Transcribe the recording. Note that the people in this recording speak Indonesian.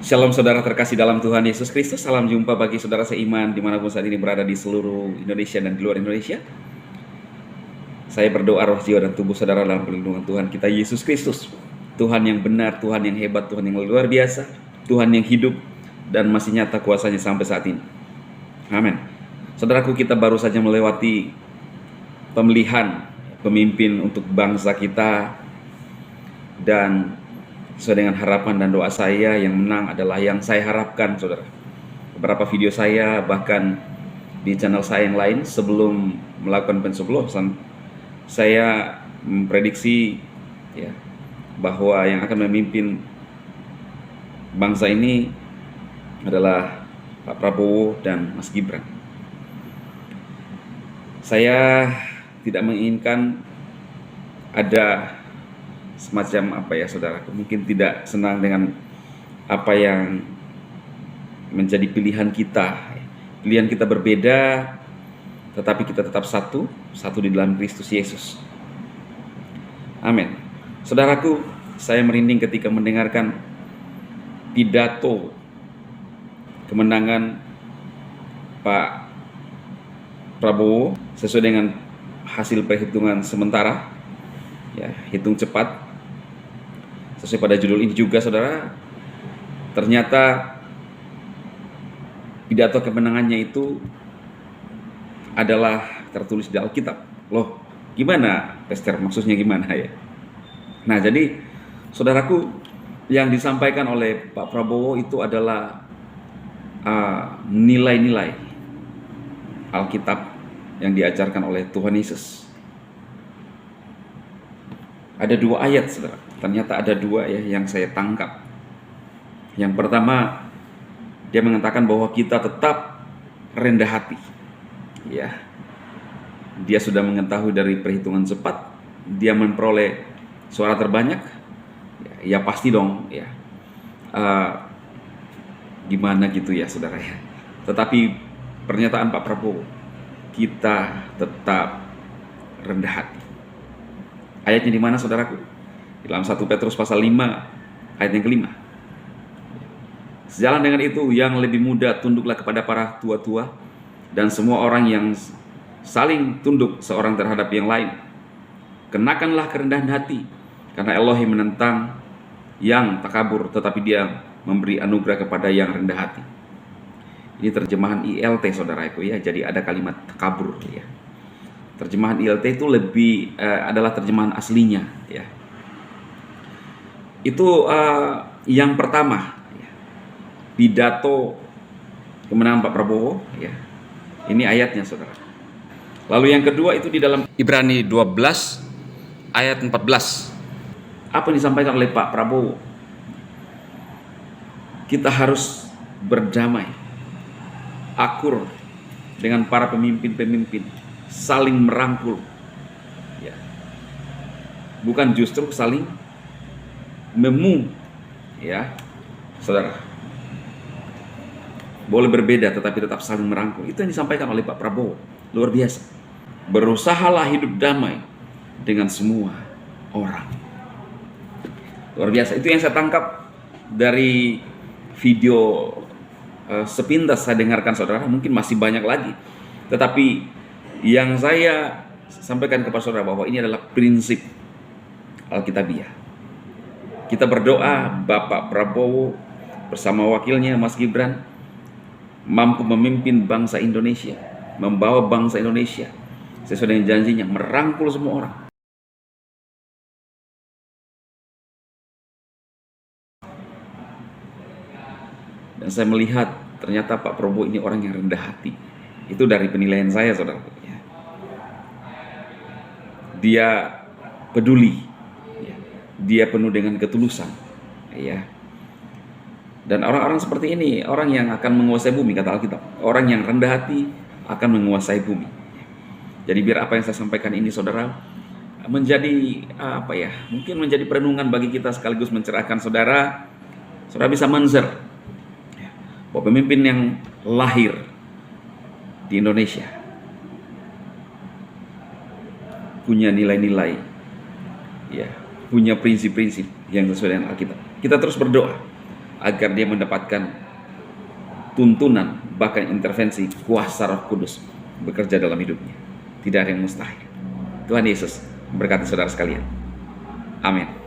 Shalom saudara terkasih dalam Tuhan Yesus Kristus. Salam jumpa bagi saudara seiman dimanapun saat ini berada di seluruh Indonesia dan di luar Indonesia. Saya berdoa roh, jiwa, dan tubuh saudara dalam perlindungan Tuhan kita Yesus Kristus. Tuhan yang benar, Tuhan yang hebat, Tuhan yang luar biasa, Tuhan yang hidup dan masih nyata kuasanya sampai saat ini. Amin. Saudaraku, kita baru saja melewati pemilihan pemimpin untuk bangsa kita, dan sesuai dengan harapan dan doa saya, yang menang adalah yang saya harapkan, saudara. Beberapa video saya, bahkan di channel saya yang lain, sebelum melakukan pencoblosan, saya memprediksi ya, bahwa yang akan memimpin bangsa ini adalah Pak Prabowo dan Mas Gibran. Saya tidak menginginkan ada semacam saudara, mungkin tidak senang dengan apa yang menjadi pilihan kita. Pilihan kita berbeda, tetapi kita tetap satu di dalam Kristus Yesus. Amin. Saudaraku, saya merinding ketika mendengarkan pidato kemenangan Pak Prabowo sesuai dengan hasil perhitungan sementara, ya, hitung cepat. Sesuai pada judul ini juga, saudara, ternyata pidato kemenangannya itu adalah tertulis di Alkitab. Loh, gimana, Pastor? Maksudnya gimana ya? Nah, jadi saudaraku, yang disampaikan oleh Pak Prabowo itu adalah nilai-nilai Alkitab yang diajarkan oleh Tuhan Yesus. Ada dua ayat, saudara. Ternyata ada dua ya yang saya tangkap. Yang pertama, dia mengatakan bahwa kita tetap rendah hati. Ya, dia sudah mengetahui dari perhitungan cepat, dia memperoleh suara terbanyak. Ya pasti dong, ya. Gimana gitu ya, saudara ya. Tetapi pernyataan Pak Prabowo, kita tetap rendah hati. Ayatnya di mana, saudaraku? Dalam 1 Petrus pasal 5 ayat yang kelima. Sejalan dengan itu, yang lebih muda tunduklah kepada para tua-tua, dan semua orang yang saling tunduk seorang terhadap yang lain. Kenakanlah kerendahan hati, karena Elohim menentang yang takabur, tetapi dia memberi anugerah kepada yang rendah hati. Ini terjemahan ILT, saudaraku ya. Jadi ada kalimat takabur ya. Terjemahan ILT itu lebih adalah terjemahan aslinya ya. Itu yang pertama ya, pidato kemenangan Pak Prabowo ya. Ini ayatnya, saudara. Lalu yang kedua itu di dalam Ibrani 12 ayat 14. Apa yang disampaikan oleh Pak Prabowo? Kita harus berdamai, akur dengan para pemimpin-pemimpin, saling merangkul ya. Bukan justru saling ya, saudara. Boleh berbeda tetapi tetap saling merangkul. Itu yang disampaikan oleh Pak Prabowo. Luar biasa. Berusahalah hidup damai dengan semua orang. Luar biasa. Itu yang saya tangkap dari video sepintas saya dengarkan, saudara. Mungkin masih banyak lagi, tetapi yang saya sampaikan kepada saudara bahwa ini adalah prinsip Alkitabiah. Kita berdoa Bapak Prabowo bersama wakilnya Mas Gibran mampu memimpin bangsa Indonesia, membawa bangsa Indonesia sesuai dengan janjinya, merangkul semua orang. Dan saya melihat ternyata Pak Prabowo ini orang yang rendah hati. Itu dari penilaian saya, saudara. Dia peduli, dia penuh dengan ketulusan, ya. Dan orang-orang seperti ini, orang yang akan menguasai bumi, kata Alkitab. Orang yang rendah hati akan menguasai bumi. Jadi biar apa yang saya sampaikan ini, saudara, menjadi mungkin menjadi perenungan bagi kita, sekaligus mencerahkan saudara. Saudara bisa menzer bahwa pemimpin yang lahir di Indonesia punya nilai-nilai, ya, punya prinsip-prinsip yang sesuai dengan Alkitab. Kita terus berdoa agar dia mendapatkan tuntunan, bahkan intervensi kuasa Roh Kudus bekerja dalam hidupnya. Tidak ada yang mustahil. Tuhan Yesus memberkati saudara sekalian. Amin.